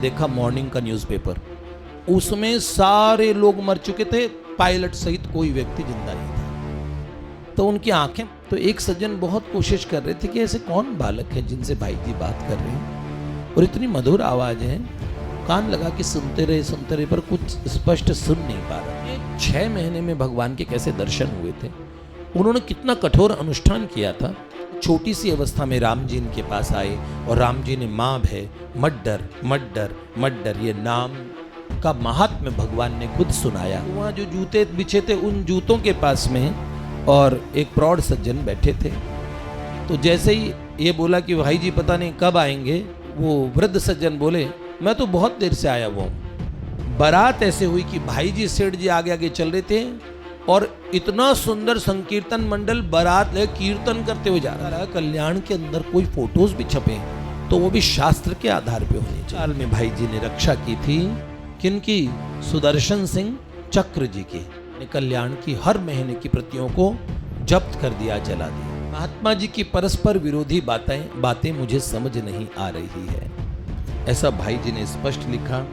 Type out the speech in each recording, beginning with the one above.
देखा मॉर्निंग का न्यूज़पेपर, उसमें सारे लोग मर चुके थे, पायलट सहित कोई व्यक्ति जिंदा नहीं था। तो उनकी आंखें, तो एक सज्जन बहुत कोशिश कर रहे थे कि ऐसे कौन बालक है जिनसे भाई जी बात कर रहे हैं और इतनी मधुर आवाज है, कान लगा के सुनते रहे पर कुछ स्पष्ट सुन नहीं पा रहे। 6 महीने में भगवान के कैसे दर्शन हुए थे, उन्होंने कितना कठोर अनुष्ठान किया था। छोटी सी अवस्था में राम जी इनके पास आए और राम जी ने माँ भय मत डर मत डर मत डर ये नाम का महात्म्य भगवान ने खुद सुनाया। वहाँ जो जूते बिछे थे उन जूतों के पास में और एक प्रौढ़ सज्जन बैठे थे। तो जैसे ही ये बोला कि भाई जी पता नहीं कब आएंगे, वो वृद्ध सज्जन बोले मैं तो बहुत देर से आया हुआ हूँ। बारात ऐसे हुई कि भाई जी सेठ जी आगे आगे चल रहे थे और इतना सुंदर संकीर्तन मंडल बारात ले कीर्तन करते हुए जा रहा है। कल्याण के अंदर कोई फोटोज भी छपे तो वो भी शास्त्र के आधार पे होने चाहिए। साल में भाई जी ने रक्षा की थी किनकी? सुदर्शन सिंह चक्र जी की। कल्याण की हर महीने की प्रतियों को जब्त कर दिया, जला दिया। महात्मा जी की परस्पर विरोधी बातें मुझे समझ नहीं आ रही है, ऐसा भाई जी ने स्पष्ट लिखा।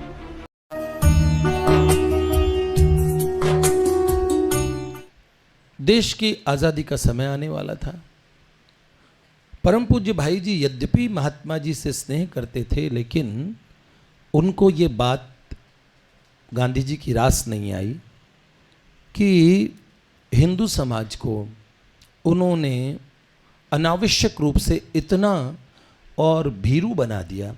देश की आजादी का समय आने वाला था। परम पूज्य भाई जी यद्यपि महात्मा जी से स्नेह करते थे, लेकिन उनको ये बात गांधी जी की रास नहीं आई कि हिंदू समाज को उन्होंने अनावश्यक रूप से इतना और भीरू बना दिया।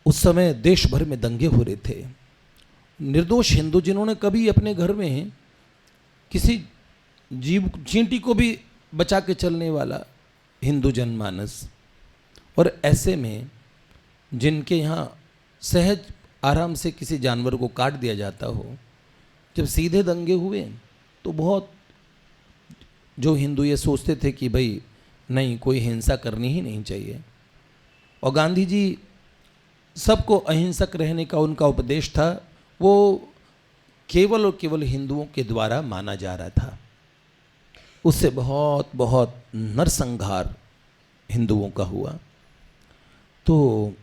उस समय देश भर में दंगे हो रहे थे। निर्दोष हिंदू जिन्होंने कभी अपने घर में किसी जीव चींटी को भी बचा के चलने वाला हिंदू जनमानस, और ऐसे में जिनके यहाँ सहज आराम से किसी जानवर को काट दिया जाता हो, जब सीधे दंगे हुए तो बहुत जो हिंदू ये सोचते थे कि भाई नहीं, कोई हिंसा करनी ही नहीं चाहिए। और गांधी जी सबको अहिंसक रहने का उनका उपदेश था, वो केवल और केवल हिंदुओं के द्वारा माना जा रहा था। उससे बहुत बहुत नरसंहार हिंदुओं का हुआ। तो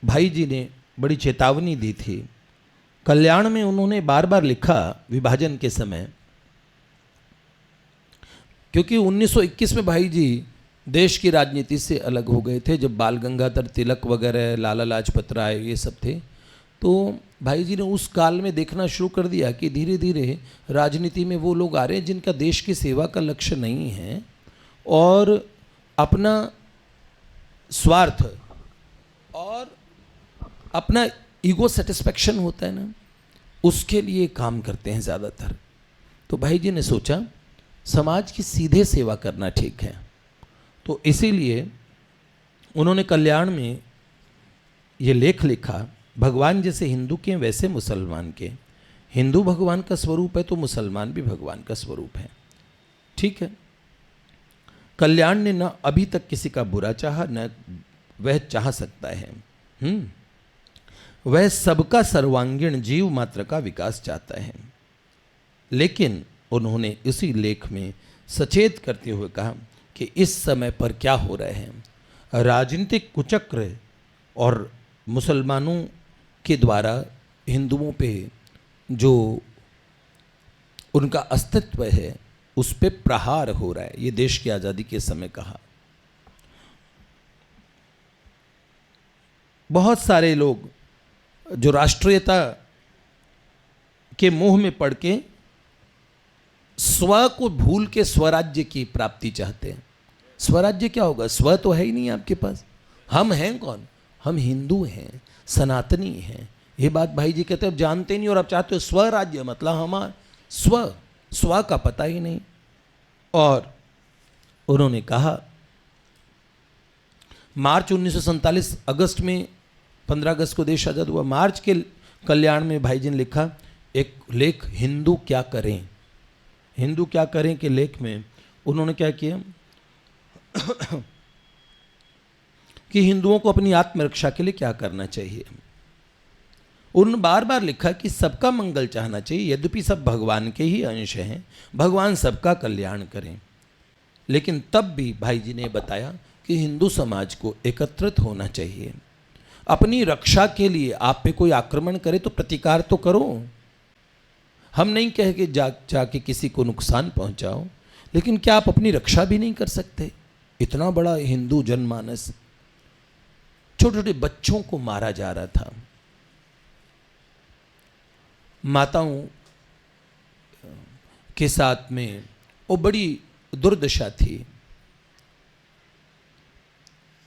भाई जी ने बड़ी चेतावनी दी थी। कल्याण में उन्होंने बार बार लिखा विभाजन के समय, क्योंकि 1921 में भाई जी देश की राजनीति से अलग हो गए थे। जब बाल गंगाधर तिलक वगैरह, लाला लाजपत राय ये सब थे, तो भाई जी ने उस काल में देखना शुरू कर दिया कि धीरे धीरे राजनीति में वो लोग आ रहे हैं जिनका देश की सेवा का लक्ष्य नहीं है और अपना स्वार्थ और अपना ईगो सेटिस्फेक्शन होता है ना, उसके लिए काम करते हैं ज़्यादातर। तो भाई जी ने सोचा समाज की सीधे सेवा करना ठीक है, तो इसीलिए उन्होंने कल्याण में ये लेख लिखा, भगवान जैसे हिंदू के वैसे मुसलमान के। हिंदू भगवान का स्वरूप है तो मुसलमान भी भगवान का स्वरूप है, ठीक है। कल्याण ने न अभी तक किसी का बुरा चाहा, न वह चाह सकता है। वह सबका सर्वांगीण जीव मात्र का विकास चाहता है। लेकिन उन्होंने इसी लेख में सचेत करते हुए कहा कि इस समय पर क्या हो रहे हैं, राजनीतिक कुचक्र और मुसलमानों के द्वारा हिंदुओं पे जो उनका अस्तित्व है उस पे प्रहार हो रहा है। ये देश की आज़ादी के समय कहा। बहुत सारे लोग जो राष्ट्रीयता के मोह में पड़ के स्व को भूल के स्वराज्य की प्राप्ति चाहते हैं। स्वराज्य क्या होगा? स्व तो है ही नहीं आपके पास। हम हैं कौन? हम हिंदू हैं, सनातनी हैं। ये बात भाई जी कहते हैं, अब जानते नहीं और अब चाहते हो स्वराज्य, मतलब हमारा स्व का पता ही नहीं। और उन्होंने कहा मार्च 1947 अगस्त में 15 अगस्त को देश आज़ाद हुआ। मार्च के कल्याण में भाई जी ने लिखा एक लेख, हिंदू क्या करें। हिंदू क्या करें के लेख में उन्होंने क्या किया कि हिंदुओं को अपनी आत्मरक्षा के लिए क्या करना चाहिए। उन्होंने बार बार लिखा कि सबका मंगल चाहना चाहिए, यद्यपि सब भगवान के ही अंश हैं, भगवान सबका कल्याण करें। लेकिन तब भी भाई जी ने बताया कि हिंदू समाज को एकत्रित होना चाहिए। अपनी रक्षा के लिए आप पे कोई आक्रमण करे तो प्रतिकार तो करो। हम नहीं कहे कि जाके किसी को नुकसान पहुंचाओ, लेकिन क्या आप अपनी रक्षा भी नहीं कर सकते? इतना बड़ा हिंदू जनमानस, छोटे छोटे बच्चों को मारा जा रहा था, माताओं के साथ में वो बड़ी दुर्दशा थी।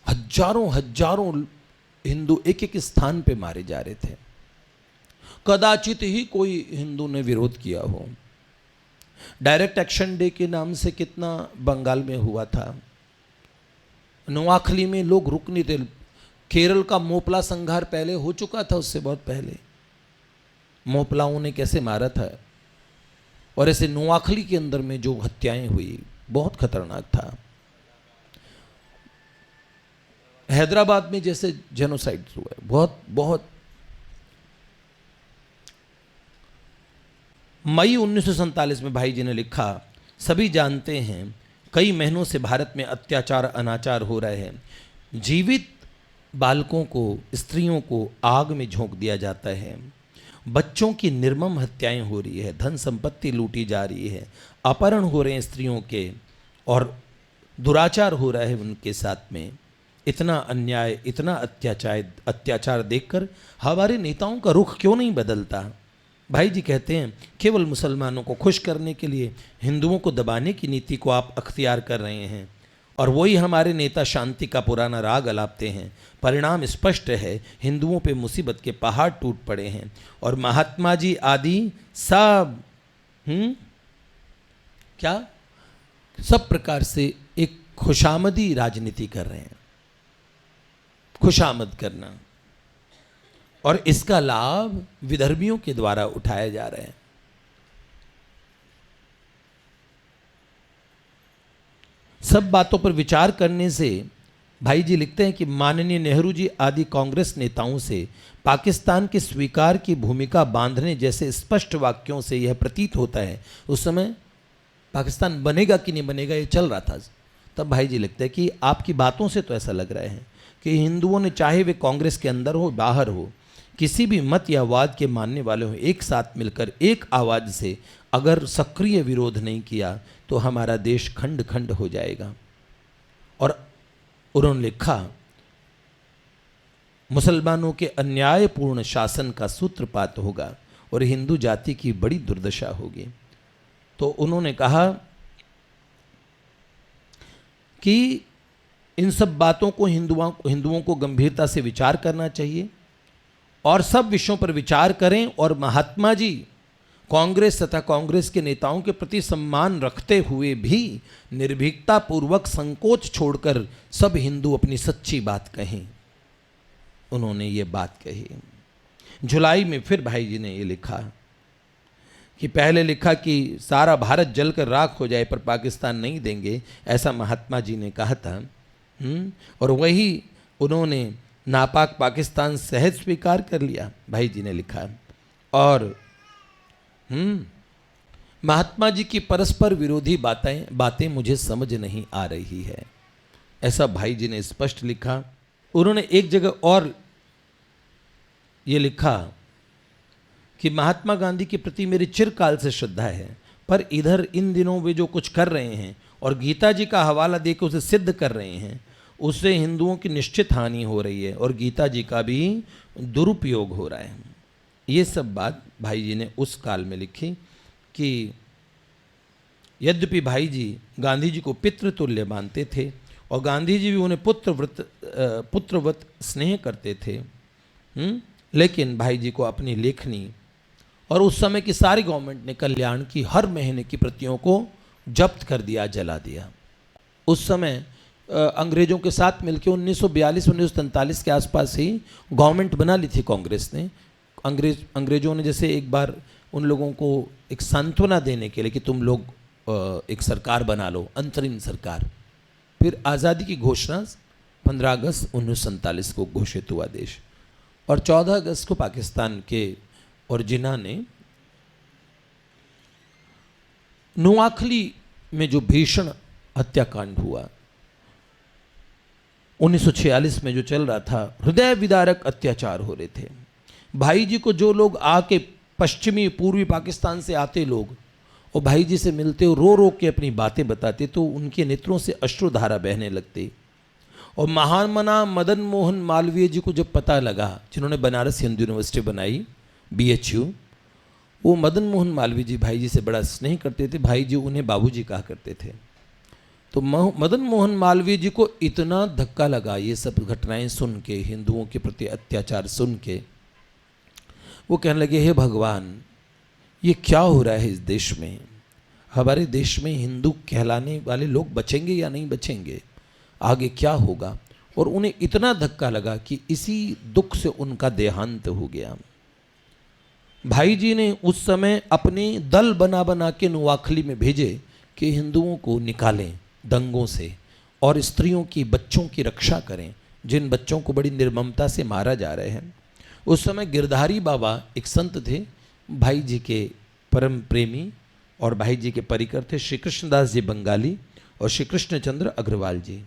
हजारों हजारों हिंदू एक एक स्थान पे मारे जा रहे थे। कदाचित ही कोई हिंदू ने विरोध किया हो। डायरेक्ट एक्शन डे के नाम से कितना बंगाल में हुआ था। नोआखली में लोग रुक नहीं थे। केरल का मोपला संहार पहले हो चुका था, उससे बहुत पहले मोपलाओं ने कैसे मारा था। और ऐसे नोआखली के अंदर में जो हत्याएं हुई बहुत खतरनाक था। हैदराबाद में जैसे जेनोसाइड हुआ है, बहुत बहुत। मई 1947 में भाई जी ने लिखा, सभी जानते हैं कई महीनों से भारत में अत्याचार अनाचार हो रहे हैं। जीवित बालकों को, स्त्रियों को आग में झोंक दिया जाता है। बच्चों की निर्मम हत्याएं हो रही है, धन संपत्ति लूटी जा रही है, अपहरण हो रहे हैं स्त्रियों के, और दुराचार हो रहा है उनके साथ में। इतना अन्याय, इतना अत्याचार देखकर हमारे नेताओं का रुख क्यों नहीं बदलता? भाई जी कहते हैं, केवल मुसलमानों को खुश करने के लिए हिंदुओं को दबाने की नीति को आप अख्तियार कर रहे हैं, और वही हमारे नेता शांति का पुराना राग अलापते हैं। परिणाम स्पष्ट है, हिंदुओं पे मुसीबत के पहाड़ टूट पड़े हैं, और महात्मा जी आदि सब क्या सब प्रकार से एक खुशामदी राजनीति कर रहे हैं। खुशामद करना, और इसका लाभ विदर्भियों के द्वारा उठाया जा रहा है। सब बातों पर विचार करने से भाई जी लिखते हैं कि माननीय नेहरू जी आदि कांग्रेस नेताओं से पाकिस्तान के स्वीकार की भूमिका बांधने जैसे स्पष्ट वाक्यों से यह प्रतीत होता है। उस समय पाकिस्तान बनेगा कि नहीं बनेगा ये चल रहा था। तब भाई जी लिखते हैं कि आपकी बातों से तो ऐसा लग रहा है कि हिंदुओं ने, चाहे वे कांग्रेस के अंदर हो बाहर हो, किसी भी मत या वाद के मानने वाले हो, एक साथ मिलकर एक आवाज़ से अगर सक्रिय विरोध नहीं किया तो हमारा देश खंड खंड हो जाएगा। और उन्होंने लिखा, मुसलमानों के अन्यायपूर्ण शासन का सूत्रपात होगा और हिंदू जाति की बड़ी दुर्दशा होगी। तो उन्होंने कहा कि इन सब बातों को हिंदुओं को गंभीरता से विचार करना चाहिए और सब विषयों पर विचार करें, और महात्मा जी कांग्रेस तथा कांग्रेस के नेताओं के प्रति सम्मान रखते हुए भी निर्भीकता पूर्वक संकोच छोड़कर सब हिंदू अपनी सच्ची बात कहें। उन्होंने ये बात कही। जुलाई में फिर भाई जी ने ये लिखा कि पहले लिखा कि सारा भारत जलकर राख हो जाए पर पाकिस्तान नहीं देंगे, ऐसा महात्मा जी ने कहा था। और वही उन्होंने नापाक पाकिस्तान सहज स्वीकार कर लिया, भाई जी ने लिखा। और महात्मा जी की परस्पर विरोधी बातें मुझे समझ नहीं आ रही है, ऐसा भाई जी ने स्पष्ट लिखा। उन्होंने एक जगह और ये लिखा कि महात्मा गांधी के प्रति मेरी चिरकाल से श्रद्धा है, पर इधर इन दिनों वे जो कुछ कर रहे हैं और गीता जी का हवाला देकर उसे सिद्ध कर रहे हैं, उससे हिंदुओं की निश्चित हानि हो रही है और गीता जी का भी दुरुपयोग हो रहा है। ये सब बात भाई जी ने उस काल में लिखी कि यद्यपि भाई जी गांधी जी को पितृतुल्य मानते थे और गांधी जी भी उन्हें पुत्रवत स्नेह करते थे, लेकिन भाई जी को अपनी लेखनी और उस समय की सारी गवर्नमेंट ने कल्याण की हर महीने की प्रतियों को जब्त कर दिया, जला दिया। उस समय अंग्रेजों के साथ मिलकर 1942-1943 के आसपास ही गवर्नमेंट बना ली थी कांग्रेस ने। अंग्रेजों ने जैसे एक बार उन लोगों को एक सांत्वना देने के लिए कि तुम लोग एक सरकार बना लो, अंतरिम सरकार। फिर आज़ादी की घोषणा 15 अगस्त 1947 को घोषित हुआ देश, और 14 अगस्त को पाकिस्तान के और जिन्ना ने नोआखली में जो भीषण हत्याकांड हुआ, 1946 में जो चल रहा था, हृदय विदारक अत्याचार हो रहे थे। भाई जी को जो लोग आके पश्चिमी पूर्वी पाकिस्तान से आते लोग और भाई जी से मिलते और रो रो के अपनी बातें बताते तो उनके नेत्रों से अश्रुधारा बहने लगती। और महामना मदन मोहन मालवीय जी को जब पता लगा, जिन्होंने बनारस हिंदू यूनिवर्सिटी बनाई BHU, वो मदन मोहन मालवीय जी भाई जी से बड़ा स्नेह करते थे, भाई जी उन्हें बाबूजी कहा करते थे। तो मदन मोहन मालवीय जी को इतना धक्का लगा ये सब घटनाएं सुन के, हिंदुओं के प्रति अत्याचार सुन के, वो कहने लगे, हे भगवान, ये क्या हो रहा है इस देश में? हमारे देश में हिंदू कहलाने वाले लोग बचेंगे या नहीं बचेंगे? आगे क्या होगा? और उन्हें इतना धक्का लगा कि इसी दुख से उनका देहांत हो गया। भाई जी ने उस समय अपने दल बना बना के नोआखली में भेजे कि हिंदुओं को निकालें दंगों से और स्त्रियों की, बच्चों की रक्षा करें, जिन बच्चों को बड़ी निर्ममता से मारा जा रहे हैं। उस समय गिरधारी बाबा एक संत थे, भाई जी के परम प्रेमी और भाई जी के परिकर थे, श्री कृष्णदास जी बंगाली और श्री कृष्णचंद्र अग्रवाल जी।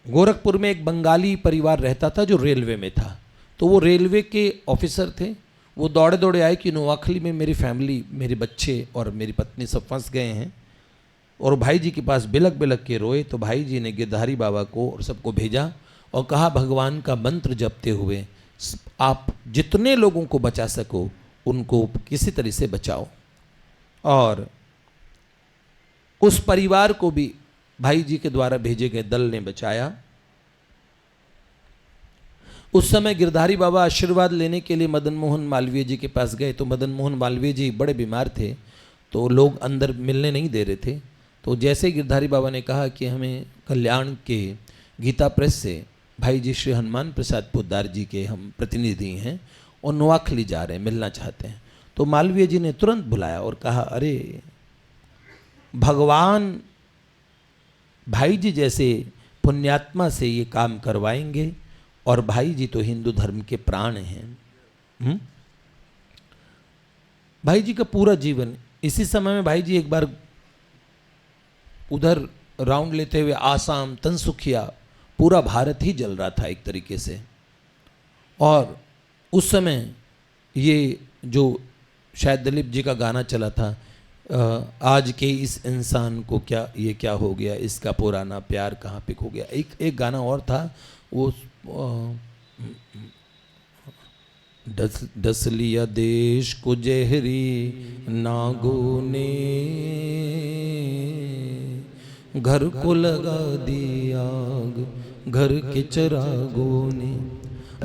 गोरखपुर में एक बंगाली परिवार रहता था जो रेलवे में था, तो वो रेलवे के ऑफिसर थे। वो दौड़े दौड़े आए कि नोआखली में मेरी फैमिली, मेरे बच्चे और मेरी पत्नी सब फंस गए हैं, और भाई जी के पास बिलक बिलक के रोए। तो भाई जी ने गिरधारी बाबा को और सबको भेजा और कहा, भगवान का मंत्र जपते हुए आप जितने लोगों को बचा सको उनको किसी तरह से बचाओ। और उस परिवार को भी भाई जी के द्वारा भेजे गए दल ने बचाया। उस समय गिरधारी बाबा आशीर्वाद लेने के लिए मदन मोहन मालवीय जी के पास गए, तो मदन मोहन मालवीय जी बड़े बीमार थे, तो लोग अंदर मिलने नहीं दे रहे थे। तो जैसे ही गिरधारी बाबा ने कहा कि हमें कल्याण के गीता प्रेस से भाई जी श्री हनुमान प्रसाद पोद्दार जी के हम प्रतिनिधि हैं और नोआखली जा रहे हैं, मिलना चाहते हैं, तो मालवीय जी ने तुरंत बुलाया और कहा, अरे भगवान भाई जी जैसे पुण्यात्मा से ये काम करवाएंगे, और भाई जी तो हिंदू धर्म के प्राण हैं। भाई जी का पूरा जीवन, इसी समय में भाई जी एक बार उधर राउंड लेते हुए आसाम, तनसुखिया, पूरा भारत ही जल रहा था एक तरीके से। और उस समय ये जो शायद दिलीप जी का गाना चला था, आज के इस इंसान को क्या ये क्या हो गया, इसका पुराना प्यार कहाँ पे खो गया। एक गाना और था, वो डस लिया देश को जहरी नागों ने, घर को लगा दी आग घर के चिरागों ने।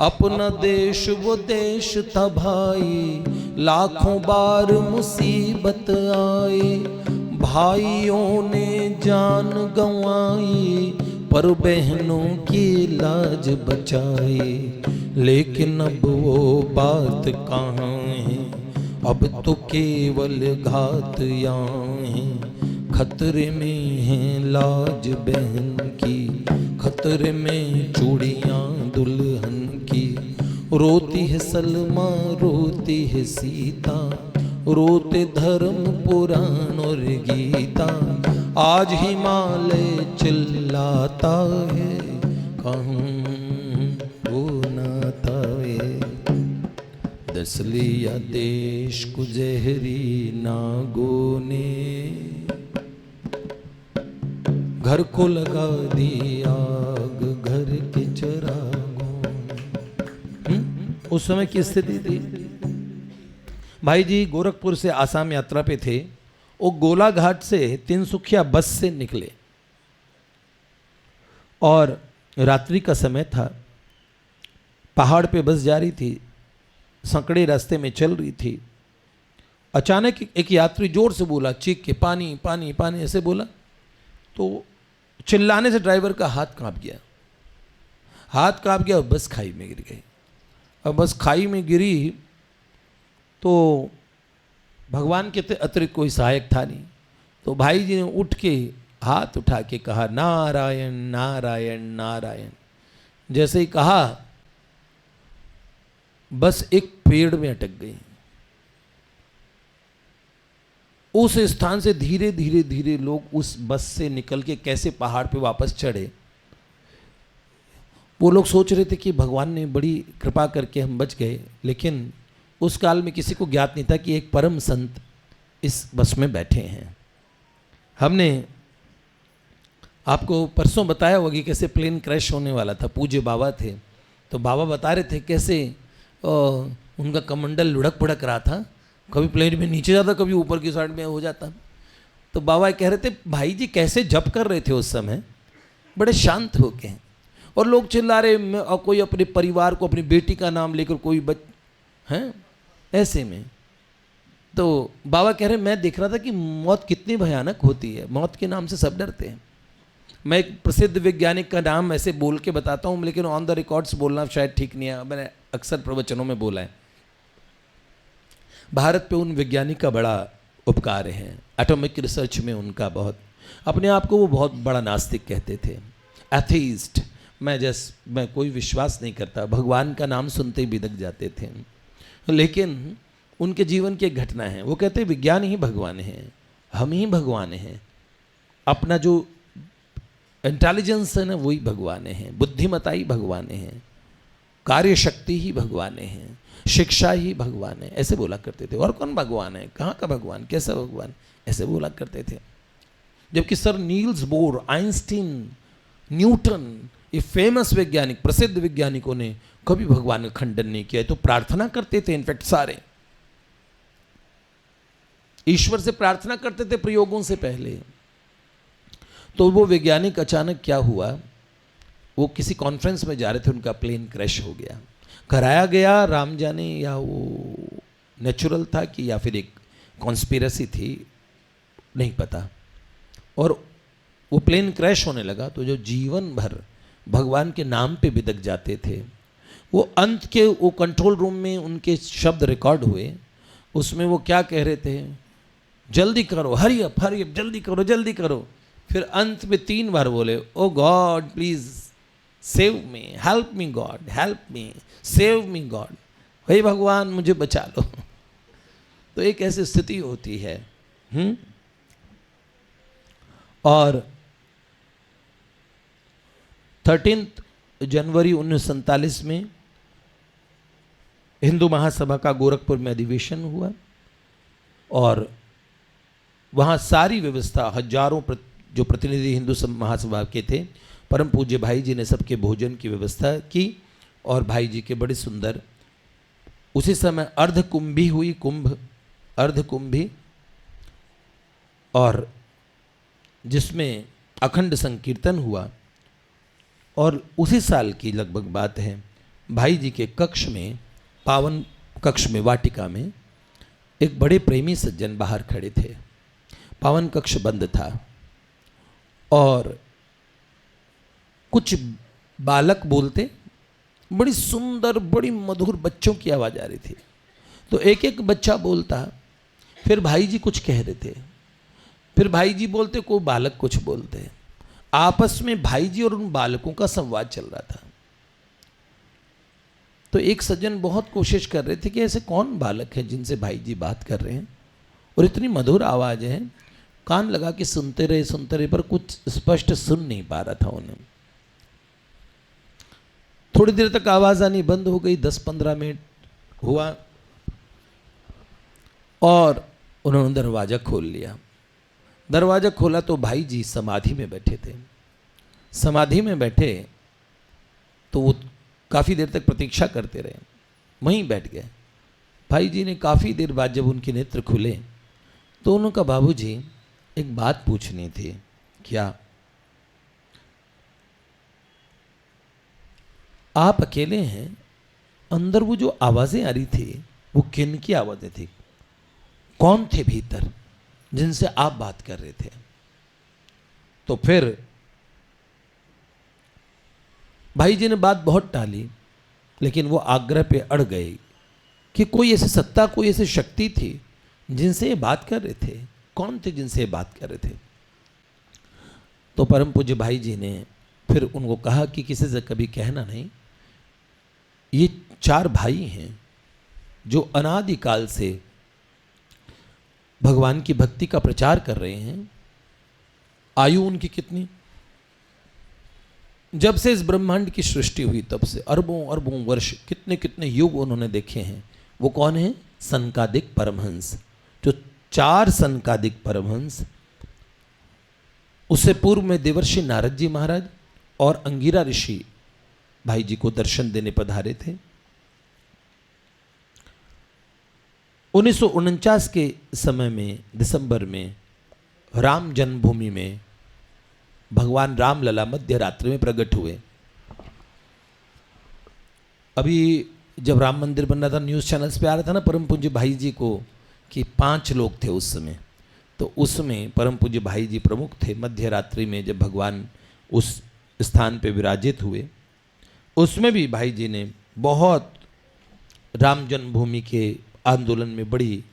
अपना देश वो देश था भाई, लाखों बार मुसीबत आई, भाइयों ने जान गंवाई, पर बहनों की लाज बचाई। लेकिन अब वो बात कहाँ है, अब तो केवल घात यहाँ है। खतरे में है लाज बहन की, खतरे में चूड़ियाँ दुल्हन की। रोती है सलमा, रोती है सीता, रोते धर्म पुराण और गीता। आज हिमालय चिल्लाता है, कहूँ वो नाता है। दस लिया देश को जहरी नागों ने, घर को लगा दी आग घर के चिरागों। उस समय की स्थिति थी। भाई जी गोरखपुर से आसाम यात्रा पे थे, वो गोलाघाट से तिनसुखिया बस से निकले और रात्रि का समय था। पहाड़ पे बस जा रही थी, संकड़े रास्ते में चल रही थी। अचानक एक यात्री जोर से बोला, चीख के, पानी पानी पानी ऐसे बोला। तो चिल्लाने से ड्राइवर का हाथ कांप गया, और बस खाई में गिर गई। अब बस खाई में गिरी तो भगवान के अतिरिक्त कोई सहायक था नहीं। तो भाई जी ने उठ के हाथ उठा के कहा, नारायण नारायण नारायण। जैसे ही कहा, बस एक पेड़ में अटक गई। उस स्थान से धीरे धीरे धीरे लोग उस बस से निकल के कैसे पहाड़ पे वापस चढ़े। वो लोग सोच रहे थे कि भगवान ने बड़ी कृपा करके हम बच गए, लेकिन उस काल में किसी को ज्ञात नहीं था कि एक परम संत इस बस में बैठे हैं। हमने आपको परसों बताया होगा कि कैसे प्लेन क्रैश होने वाला था। पूज्य बाबा थे, तो बाबा बता रहे थे कैसे उनका कमंडल लुढ़क पुढ़क रहा था, कभी प्लेन में नीचे जाता, कभी ऊपर की साइड में हो जाता। तो बाबा कह रहे थे भाई जी कैसे जप कर रहे थे उस समय, बड़े शांत होके, और लोग चिल्ला रहे, और कोई अपने परिवार को, अपनी बेटी का नाम लेकर कोई हैं ऐसे में। तो बाबा कह रहे मैं देख रहा था कि मौत कितनी भयानक होती है, मौत के नाम से सब डरते हैं। मैं एक प्रसिद्ध वैज्ञानिक का नाम ऐसे बोल के बताता हूँ, लेकिन ऑन द रिकॉर्ड्स बोलना शायद ठीक नहीं है, मैंने अक्सर प्रवचनों में बोला है। भारत पे उन वैज्ञानिक का बड़ा उपकार है, एटॉमिक रिसर्च में उनका बहुत, अपने आप को वो बहुत बड़ा नास्तिक कहते थे, एथीस्ट। मैं कोई विश्वास नहीं करता, भगवान का नाम सुनते ही बिदक जाते थे। लेकिन उनके जीवन की एक घटना है, वो कहते हैं विज्ञान ही भगवान है, हम ही भगवान हैं, अपना जो इंटेलिजेंस है ना वही भगवान है, बुद्धिमता ही भगवान है, कार्य शक्ति ही भगवान है, शिक्षा ही भगवान है, ऐसे बोला करते थे। और कौन भगवान है, कहाँ का भगवान, कैसा भगवान, ऐसे बोला करते थे। जबकि sir Niels Bohr, Einstein, Newton, ये फेमस वैज्ञानिक, प्रसिद्ध वैज्ञानिकों ने कभी भगवान का खंडन नहीं किया, तो प्रार्थना करते थे। इनफैक्ट सारे ईश्वर से प्रार्थना करते थे प्रयोगों से पहले। तो वो वैज्ञानिक अचानक क्या हुआ, वो किसी कॉन्फ्रेंस में जा रहे थे, उनका प्लेन क्रैश हो गया, कराया गया, राम जाने या वो नेचुरल था कि या फिर एक कॉन्स्पिरेसी थी, नहीं पता। और वो प्लेन क्रैश होने लगा, तो जो जीवन भर भगवान के नाम पे बिदक जाते थे, वो अंत के वो कंट्रोल रूम में उनके शब्द रिकॉर्ड हुए। उसमें वो क्या कह रहे थे, जल्दी करो, हरी अप जल्दी करो जल्दी करो। फिर अंत में 3 बार बोले, oh God please save me, help me God, help me, save me God, हे भगवान मुझे बचा लो। तो एक ऐसी स्थिति होती है। और 13 जनवरी 1947 में हिंदू महासभा का गोरखपुर में अधिवेशन हुआ, और वहाँ सारी व्यवस्था, हजारों जो प्रतिनिधि हिंदू महासभा के थे, परम पूज्य भाई जी ने सबके भोजन की व्यवस्था की। और भाई जी के बड़े सुंदर, उसी समय अर्धकुंभी हुई, कुंभ अर्धकुंभी, और जिसमें अखंड संकीर्तन हुआ। और उसी साल की लगभग बात है, भाई जी के कक्ष में, पावन कक्ष में, वाटिका में, एक बड़े प्रेमी सज्जन बाहर खड़े थे। पावन कक्ष बंद था, और कुछ बालक बोलते, बड़ी सुंदर बड़ी मधुर बच्चों की आवाज़ आ रही थी। तो एक एक बच्चा बोलता, फिर भाई जी कुछ कह रहे थे, फिर भाई जी बोलते, कोई बालक कुछ बोलते, आपस में भाई जी और उन बालकों का संवाद चल रहा था। तो एक सज्जन बहुत कोशिश कर रहे थे कि ऐसे कौन बालक है जिनसे भाई जी बात कर रहे हैं, और इतनी मधुर आवाज़ है, कान लगा के सुनते रहे, पर कुछ स्पष्ट सुन नहीं पा रहा था उन्हें। थोड़ी देर तक आवाज़ आनी बंद हो गई, 10-15 मिनट हुआ, और उन्होंने दरवाज़ा खोल लिया। दरवाज़ा खोला तो भाई जी समाधि में बैठे थे। समाधि में बैठे तो वो काफ़ी देर तक प्रतीक्षा करते रहे, वहीं बैठ गए। भाई जी ने काफ़ी देर बाद जब उनके नेत्र खुले, तो उनका बाबूजी एक बात पूछनी थी। क्या आप अकेले हैं? अंदर वो जो आवाज़ें आ रही थी, वो किन की आवाज़ें थी? कौन थे भीतर जिनसे आप बात कर रहे थे? तो फिर भाई जी ने बात बहुत टाली, लेकिन वो आग्रह पे अड़ गए कि कोई ऐसी सत्ता, कोई ऐसी शक्ति थी जिनसे ये बात कर रहे थे। कौन थे जिनसे ये बात कर रहे थे? तो परम पूज्य भाई जी ने फिर उनको कहा कि किसी से कभी कहना नहीं, ये 4 भाई हैं जो अनादिकाल से भगवान की भक्ति का प्रचार कर रहे हैं। आयु उनकी कितनी? जब से इस ब्रह्मांड की सृष्टि हुई तब से अरबों अरबों वर्ष कितने कितने युग उन्होंने देखे हैं। वो कौन है? सनकादिक परमहंस। जो 4 सनकादिक परमहंस, उससे पूर्व में देवर्षि नारद जी महाराज और अंगिरा ऋषि भाई जी को दर्शन देने पधारे थे। 1949 के समय में दिसंबर में राम जन्मभूमि में भगवान राम लला मध्य रात्रि में प्रकट हुए। अभी जब राम मंदिर बन रहा था, न्यूज़ चैनल्स पे आ रहा था ना परम पूज्य भाई जी को कि 5 लोग थे उस समय, तो उसमें परम पूज्य भाई जी प्रमुख थे। मध्य रात्रि में जब भगवान उस स्थान पे विराजित हुए, उसमें भी भाई जी ने बहुत राम जन्मभूमि के आंदोलन में बड़ी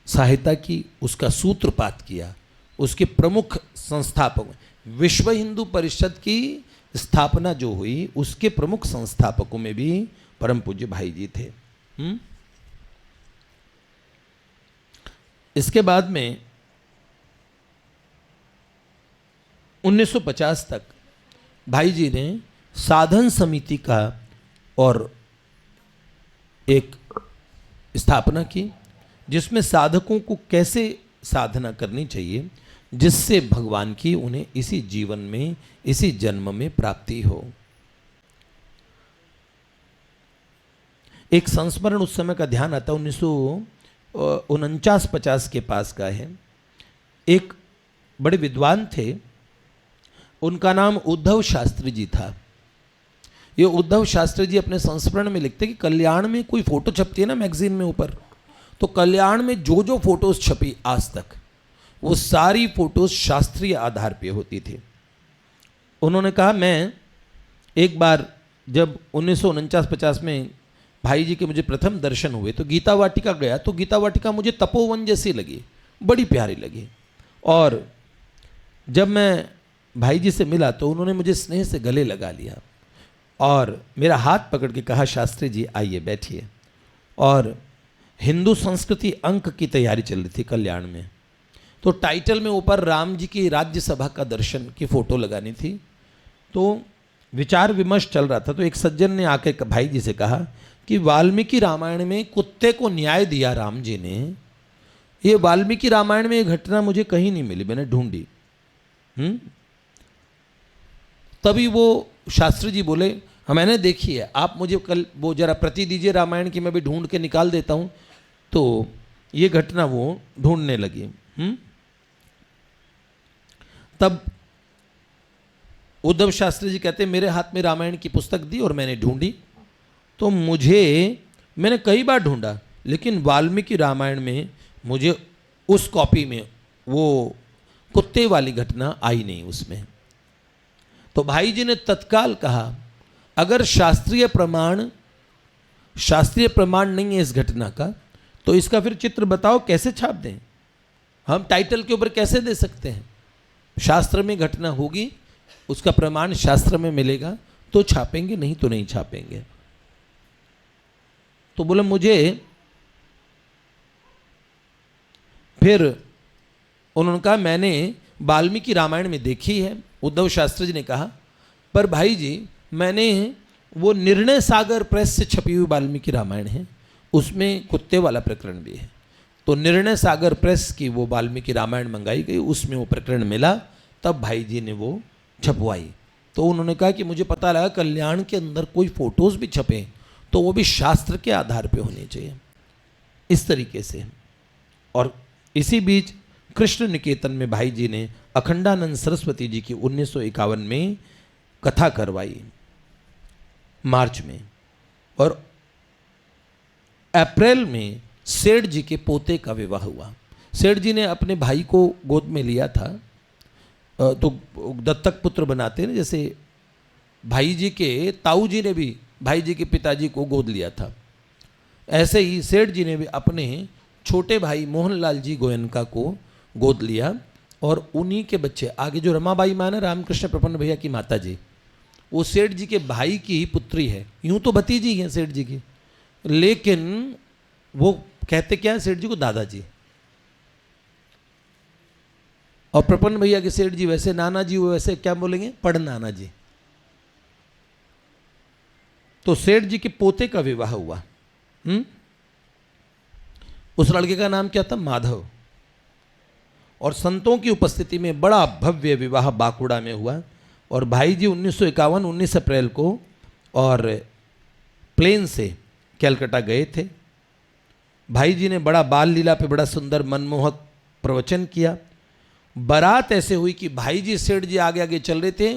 सहायता की, उसका सूत्रपात किया। उसके प्रमुख संस्थापक, विश्व हिंदू परिषद की स्थापना जो हुई, उसके प्रमुख संस्थापकों में भी परम पूज्य भाई जी थे। इसके बाद में 1950 तक भाई जी ने साधन समिति का और एक स्थापना की, जिसमें साधकों को कैसे साधना करनी चाहिए जिससे भगवान की उन्हें इसी जीवन में, इसी जन्म में प्राप्ति हो। एक संस्मरण उस समय का ध्यान आता, 1949-50 के पास का है। एक बड़े विद्वान थे, उनका नाम उद्धव शास्त्री जी था। ये उद्धव शास्त्री जी अपने संस्मरण में लिखते कि कल्याण में कोई फोटो छपती है ना मैगजीन में ऊपर, तो कल्याण में जो जो फोटोज छपी आज तक, वो सारी फोटोज शास्त्रीय आधार पे होती थी। उन्होंने कहा, मैं एक बार जब 1949-50 में भाई जी के मुझे प्रथम दर्शन हुए तो गीता वाटिका गया, तो गीता वाटिका मुझे तपोवन जैसी लगी, बड़ी प्यारी लगी। और जब मैं भाई जी से मिला तो उन्होंने मुझे स्नेह से गले लगा लिया और मेरा हाथ पकड़ के कहा, शास्त्री जी आइए बैठिए। और हिंदू संस्कृति अंक की तैयारी चल रही थी कल्याण में, तो टाइटल में ऊपर राम जी की राज्यसभा का दर्शन की फोटो लगानी थी। तो विचार विमर्श चल रहा था, तो एक सज्जन ने आके भाई जी से कहा कि वाल्मीकि रामायण में कुत्ते को न्याय दिया राम जी ने, ये वाल्मीकि रामायण में ये घटना मुझे कहीं नहीं मिली, मैंने ढूंढी। तभी वो शास्त्री जी बोले, हाँ मैंने देखी है, आप मुझे कल वो जरा प्रति दीजिए रामायण की, मैं भी ढूंढ के निकाल देता हूँ। तो ये घटना वो ढूंढने लगी। तब उद्धव शास्त्री जी कहते, मेरे हाथ में रामायण की पुस्तक दी और मैंने ढूंढी, तो मैंने कई बार ढूंढा, लेकिन वाल्मीकि रामायण में मुझे उस कॉपी में वो कुत्ते वाली घटना आई नहीं उसमें। तो भाई जी ने तत्काल कहा, अगर शास्त्रीय प्रमाण नहीं है इस घटना का, तो इसका फिर चित्र बताओ, कैसे छाप दें, हम टाइटल के ऊपर कैसे दे सकते हैं। शास्त्र में घटना होगी, उसका प्रमाण शास्त्र में मिलेगा तो छापेंगे, नहीं तो नहीं छापेंगे। तो बोले मुझे, फिर उन्होंने कहा मैंने वाल्मीकि रामायण में देखी है। उद्धव शास्त्री जी ने कहा, पर भाई जी मैंने वो निर्णय सागर प्रेस से छपी हुई वाल्मीकि रामायण है, उसमें कुत्ते वाला प्रकरण भी है। तो निर्णय सागर प्रेस की वो वाल्मीकि रामायण मंगाई गई, उसमें वो प्रकरण मिला, तब भाई जी ने वो छपवाई। तो उन्होंने कहा कि मुझे पता लगा कल्याण के अंदर कोई फोटोज भी छपे तो वो भी शास्त्र के आधार पे होने चाहिए, इस तरीके से। और इसी बीच कृष्ण निकेतन में भाई जी ने अखंडानंद सरस्वती जी की 1951 में कथा करवाई मार्च में, और अप्रैल में सेठ जी के पोते का विवाह हुआ। सेठ जी ने अपने भाई को गोद में लिया था, तो दत्तक पुत्र बनाते हैं, जैसे भाई जी के ताऊ जी ने भी भाई जी के पिताजी को गोद लिया था, ऐसे ही सेठ जी ने भी अपने छोटे भाई मोहनलाल जी गोयनका को गोद लिया। और उन्हीं के बच्चे आगे जो रमाबाई माँ ना, रामकृष्ण प्रपन्न भैया की माता जी, वो सेठ जी के भाई की ही पुत्री है। यूं तो भतीजी हैं सेठ जी की, लेकिन वो कहते क्या है सेठ जी को, दादाजी। और प्रपन्न भैया के सेठ जी वैसे नाना जी, वो वैसे क्या बोलेंगे, पढ़ नाना जी। तो सेठ जी के पोते का विवाह हुआ। उस लड़के का नाम क्या था, माधव। और संतों की उपस्थिति में बड़ा भव्य विवाह बांकुड़ा में हुआ। और भाई जी 1951 19 अप्रैल को और प्लेन से कलकत्ता गए थे। भाई जी ने बड़ा बाल लीला पे बड़ा सुंदर मनमोहक प्रवचन किया। बारात ऐसे हुई कि भाई जी सेठ जी आगे आगे चल रहे थे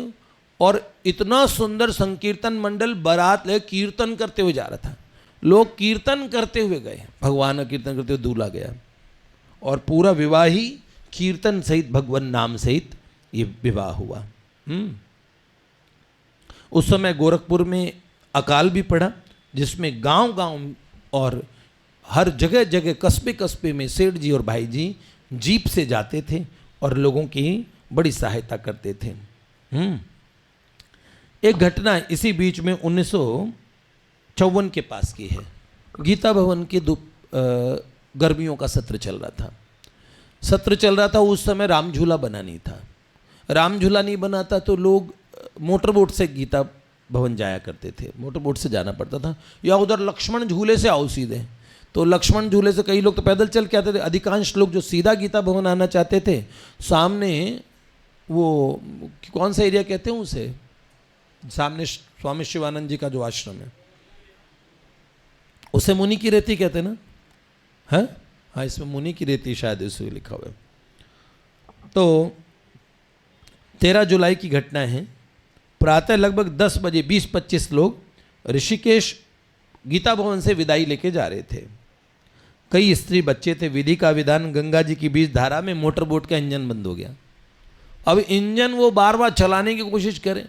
और इतना सुंदर संकीर्तन मंडल बारात ले कीर्तन करते हुए जा रहा था। लोग कीर्तन करते हुए गए, भगवान का कीर्तन करते हुए दूल्हा गया और पूरा विवाह ही कीर्तन सहित भगवान नाम सहित ये विवाह हुआ। उस समय गोरखपुर में अकाल भी पड़ा, जिसमें गांव गांव और हर जगह जगह कस्बे कस्बे में सेठ जी और भाई जी जीप से जाते थे और लोगों की बड़ी सहायता करते थे। एक घटना इसी बीच में 1954 के पास की है। गीता भवन के गर्मियों का सत्र चल रहा था। उस समय राम झूला बना नहीं था। राम झूला नहीं बना था तो लोग मोटर बोट से गीता भवन जाया करते थे, मोटर बोट से जाना पड़ता था, या उधर लक्ष्मण झूले से आओ सीधे। तो लक्ष्मण झूले से कई लोग तो पैदल चल के आते थे, अधिकांश लोग जो सीधा गीता भवन आना चाहते थे, सामने वो कौन सा एरिया कहते हैं उसे, सामने स्वामी शिवानंद जी का जो आश्रम है उसे मुनि की रेती कहते हैं ना, है? हाँ, इसमें मुनि की रेती शायद इसे लिखा हुआ है। तो 13 जुलाई की घटना है। प्रातः लगभग 10 बजे 20-25 लोग ऋषिकेश गीता भवन से विदाई लेके जा रहे थे। कई स्त्री बच्चे थे। विधि का विधान, गंगा जी की बीच धारा में मोटर बोट का इंजन बंद हो गया। अब इंजन वो बार बार चलाने की कोशिश करें,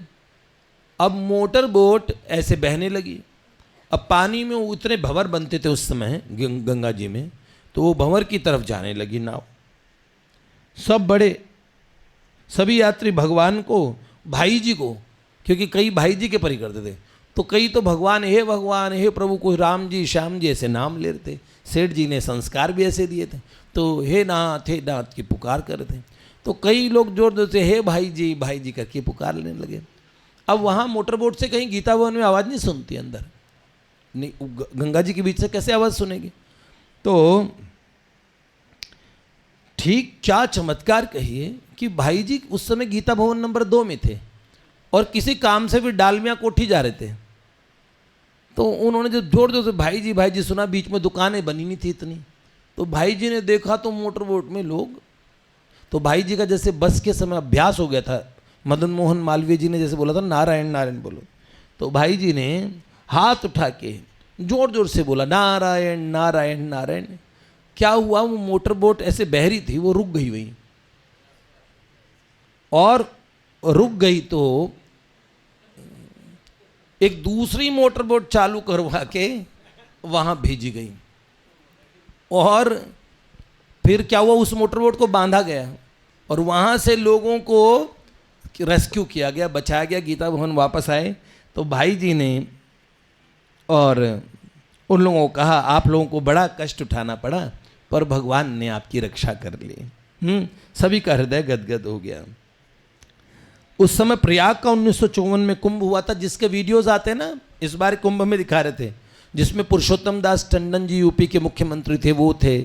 अब मोटर बोट ऐसे बहने लगी। अब पानी में उतने भंवर बनते थे उस समय गंगा जी में, तो वो भंवर की तरफ जाने लगी नाव। सभी यात्री भगवान को, भाई जी को, क्योंकि कई भाई जी के परी करते थे, तो कई तो भगवान हे प्रभु, कोई राम जी श्याम जी ऐसे नाम ले रहे थे। सेठ जी ने संस्कार भी ऐसे दिए थे, तो हे नाथ की पुकार कर रहे थे। तो कई लोग जोर जोर से हे भाई जी करके पुकार लेने लगे। अब वहाँ मोटर बोट से कहीं गीता भवन में आवाज़ नहीं सुनती, अंदर नहीं, गंगा जी के बीच से कैसे आवाज़ सुनेगी। तो ठीक क्या चमत्कार कहिए कि भाई जी उस समय गीता भवन नंबर 2 में थे और किसी काम से भी डालमिया कोठी जा रहे थे। तो उन्होंने जो जोर जोर से भाई जी सुना, बीच में दुकानें बनी नहीं थी इतनी। तो भाई जी ने देखा तो मोटर बोट में लोग, तो भाई जी का जैसे बस के समय अभ्यास हो गया था, मदन मोहन मालवीय जी ने जैसे बोला था नारायण नारायण बोलो, तो भाई जी ने हाथ उठा के जोर जोर से बोला नारायण नारायण नारायण। क्या हुआ, वो मोटर बोट ऐसे बहरी थी, वो रुक गई वहीं, और रुक गई तो एक दूसरी मोटर बोट चालू करवा के वहां भेजी गई। और फिर क्या हुआ, उस मोटर बोट को बांधा गया और वहां से लोगों को रेस्क्यू किया गया, बचाया गया। गीता भवन वापस आए तो भाई जी ने और उन लोगों को कहा आप लोगों को बड़ा कष्ट उठाना पड़ा, पर भगवान ने आपकी रक्षा कर ली। सभी का हृदय गदगद हो गया। उस समय प्रयाग का 1954 में कुंभ हुआ था, जिसके वीडियोस आते हैं ना, इस बार कुंभ में दिखा रहे थे, जिसमें पुरुषोत्तम दास टंडन जी यूपी के मुख्यमंत्री थे, वो थे।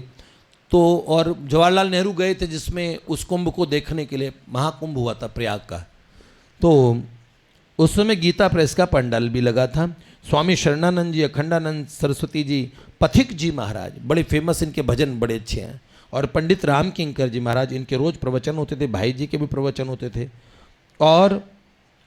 तो और जवाहरलाल नेहरू गए थे, जिसमें उस कुंभ को देखने के लिए महाकुंभ हुआ था प्रयाग का। तो उस समय गीता प्रेस का पंडाल भी लगा था। स्वामी शरणानंद जी, अखंडानंद सरस्वती जी, पथिक जी महाराज बड़े फेमस, इनके भजन बड़े अच्छे हैं, और पंडित राम किंकर जी महाराज, इनके रोज प्रवचन होते थे, भाई जी के भी प्रवचन होते थे। और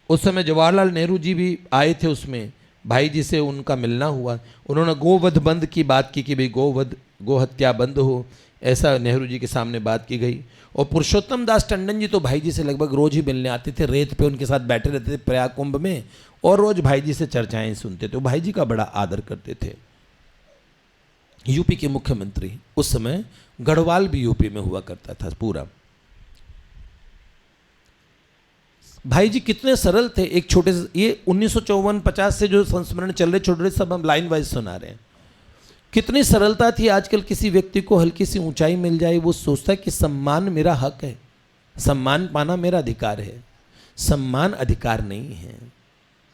उस समय जवाहरलाल नेहरू जी भी आए थे, उसमें भाई जी से उनका मिलना हुआ। उन्होंने गोवध बंद की बात की कि भाई गो हत्या बंद हो, ऐसा नेहरू जी के सामने बात की गई। और पुरुषोत्तम दास टंडन जी तो भाई जी से लगभग रोज ही मिलने आते थे, रेत पे उनके साथ बैठे रहते थे प्रयाग कुंभ में, और रोज भाई जी से चर्चाएं सुनते थे। भाई जी का बड़ा आदर करते थे। यूपी के मुख्यमंत्री उस समय गढ़वाल भी यूपी में हुआ करता था पूरा। भाई जी कितने सरल थे। एक छोटे से, ये 1954-50 से जो संस्मरण चल रहे छोटे सब हम लाइन वाइज सुना रहे हैं। कितनी सरलता थी। आजकल किसी व्यक्ति को हल्की सी ऊंचाई मिल जाए, वो सोचता है कि सम्मान मेरा हक है, सम्मान पाना मेरा अधिकार है, सम्मान अधिकार नहीं है।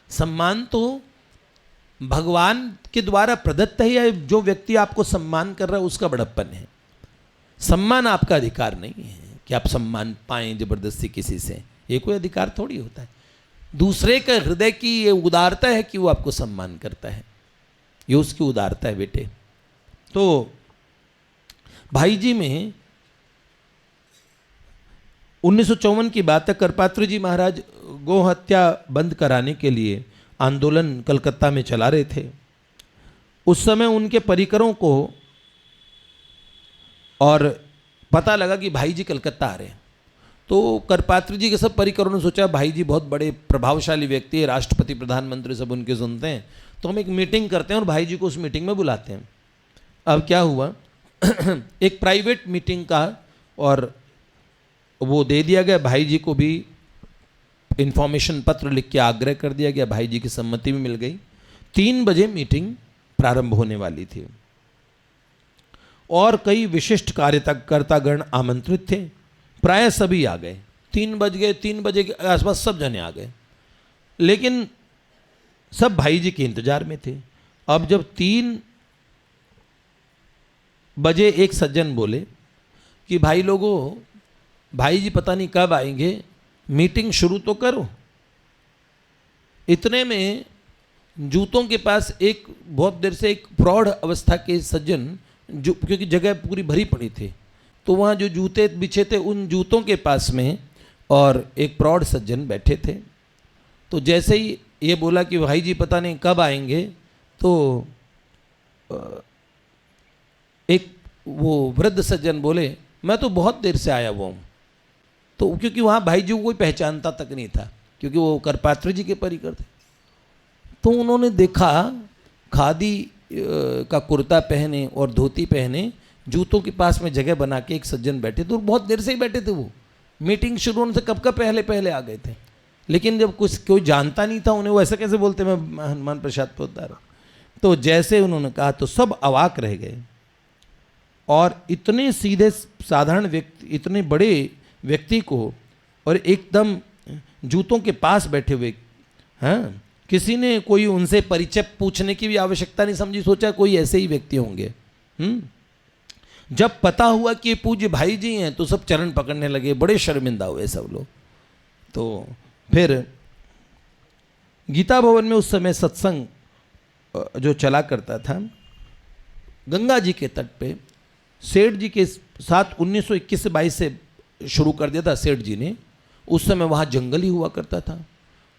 सम्मान तो भगवान के द्वारा प्रदत्त है, या जो व्यक्ति आपको सम्मान कर रहा है उसका बड़प्पन है। सम्मान आपका अधिकार नहीं है कि आप सम्मान पाएं जबरदस्ती किसी से, ये कोई अधिकार थोड़ी होता है। दूसरे के हृदय की ये उदारता है कि वो आपको सम्मान करता है, ये उसकी उदारता है बेटे। तो भाई जी में 1954 की बात है, करपात्र जी महाराज गौ हत्या बंद कराने के लिए आंदोलन कलकत्ता में चला रहे थे। उस समय उनके परिकरों को और पता लगा कि भाई जी कलकत्ता आ रहे हैं, तो करपात्र जी के सब परिकरों ने सोचा भाई जी बहुत बड़े प्रभावशाली व्यक्ति है, राष्ट्रपति प्रधानमंत्री सब उनके सुनते हैं, तो हम एक मीटिंग करते हैं और भाई जी को उस मीटिंग में बुलाते हैं। अब क्या हुआ एक प्राइवेट मीटिंग का और वो दे दिया गया, भाई जी को भी इंफॉर्मेशन पत्र लिख के आग्रह कर दिया गया, भाई जी की सम्मति भी मिल गई। 3 बजे मीटिंग प्रारंभ होने वाली थी और कई विशिष्ट कार्यकर्तागण आमंत्रित थे, प्राय सभी आ गए। 3 बजे के आसपास सब जने आ गए, लेकिन सब भाई जी के इंतजार में थे। अब जब 3 बजे एक सज्जन बोले कि भाई लोगों, भाई जी पता नहीं कब आएंगे, मीटिंग शुरू तो करो। इतने में जूतों के पास एक बहुत देर से एक प्रौढ़ अवस्था के सज्जन, जो क्योंकि जगह पूरी भरी पड़ी थी, तो वहाँ जो जूते बिछे थे उन जूतों के पास में और एक प्रौढ़ सज्जन बैठे थे। तो जैसे ही ये बोला कि भाई जी पता नहीं कब आएंगे, तो एक वो वृद्ध सज्जन बोले मैं तो बहुत देर से आया हुआ हूँ। तो क्योंकि वहाँ भाई जी को कोई पहचानता तक नहीं था, क्योंकि वो करपात्र जी के परिकर थे। तो उन्होंने देखा खादी का कुर्ता पहने और धोती पहने जूतों के पास में जगह बना के एक सज्जन बैठे थे, और बहुत देर से ही बैठे थे। वो मीटिंग शुरू होने से कब का पहले आ गए थे, लेकिन जब कुछ कोई जानता नहीं था उन्हें, वो ऐसा कैसे बोलते मैं हनुमान प्रसाद पोद्दार। तो जैसे उन्होंने कहा तो सब अवाक रह गए, और इतने सीधे साधारण व्यक्ति, इतने बड़े व्यक्ति को और एकदम जूतों के पास बैठे हुए, हाँ, किसी ने कोई उनसे परिचय पूछने की भी आवश्यकता नहीं समझी, सोचा कोई ऐसे ही व्यक्ति होंगे। जब पता हुआ कि ये पूज्य भाई जी हैं तो सब चरण पकड़ने लगे, बड़े शर्मिंदा हुए सब लोग। तो फिर गीता भवन में उस समय सत्संग जो चला करता था, गंगा जी के तट पे सेठ जी के साथ 1921 से 22 से शुरू कर दिया था सेठ जी ने। उस समय वहाँ जंगल ही हुआ करता था,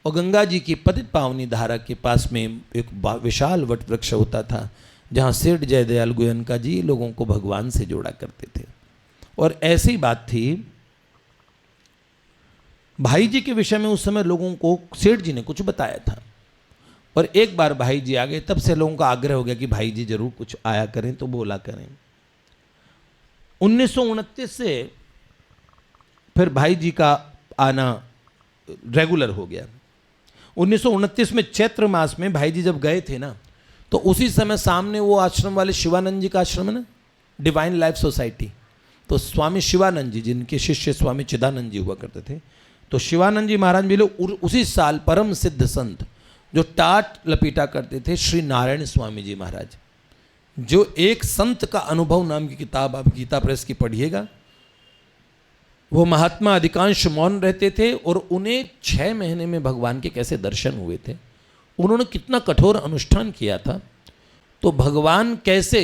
और गंगा जी की पतित पावनी धारा के पास में एक विशाल वट वृक्ष होता था, जहाँ सेठ जयदयाल गोयनका जी लोगों को भगवान से जोड़ा करते थे। और ऐसी बात थी, भाई जी के विषय में उस समय लोगों को सेठ जी ने कुछ बताया था, और एक बार भाई जी आ गए, तब से लोगों का आग्रह हो गया कि भाई जी जरूर कुछ आया करें, तो बोला करें। 1929 से फिर भाई जी का आना रेगुलर हो गया। 1929 में चैत्र मास में भाई जी जब गए थे ना, तो उसी समय सामने वो आश्रम वाले शिवानंद जी का आश्रम है ना, डिवाइन लाइफ सोसाइटी, तो स्वामी शिवानंद जी जिनके शिष्य स्वामी चिदानंद जी हुआ करते थे, तो शिवानंद जी महाराज मिले उसी साल परम सिद्ध संत जो टाट लपीटा करते थे, श्री नारायण स्वामी जी महाराज, जो एक संत का अनुभव नाम की किताब आप गीता प्रेस की पढ़िएगा। वो महात्मा अधिकांश मौन रहते थे, और उन्हें 6 महीने में भगवान के कैसे दर्शन हुए थे, उन्होंने कितना कठोर अनुष्ठान किया था। तो भगवान कैसे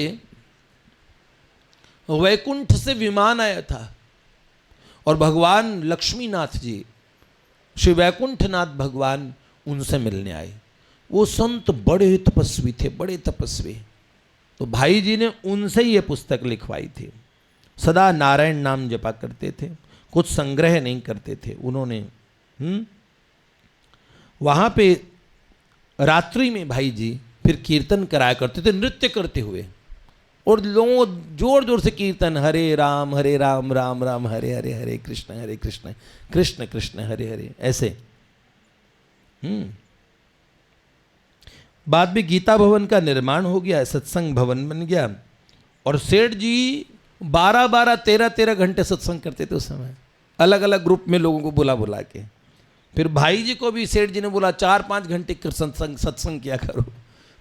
वैकुंठ से विमान आया था, और भगवान लक्ष्मीनाथ जी श्री वैकुंठनाथ भगवान उनसे मिलने आए। वो संत बड़े तपस्वी थे, बड़े तपस्वी। तो भाई जी ने उनसे ये पुस्तक लिखवाई थी। सदा नारायण नाम जपा करते थे, कुछ संग्रह नहीं करते थे उन्होंने। वहाँ पे रात्रि में भाई जी फिर कीर्तन कराया करते थे नृत्य करते हुए, और लोगों जोर जोर से कीर्तन, हरे राम राम राम हरे हरे, हरे कृष्ण कृष्ण कृष्ण हरे हरे, ऐसे। बाद में गीता भवन का निर्माण हो गया, सत्संग भवन बन गया, और सेठ जी 12-12, 13-13 घंटे सत्संग करते थे उस समय। अलग अलग ग्रुप में लोगों को बुला बुला के। फिर भाई जी को भी सेठ जी ने बोला 4-5 घंटे सत्संग किया करो,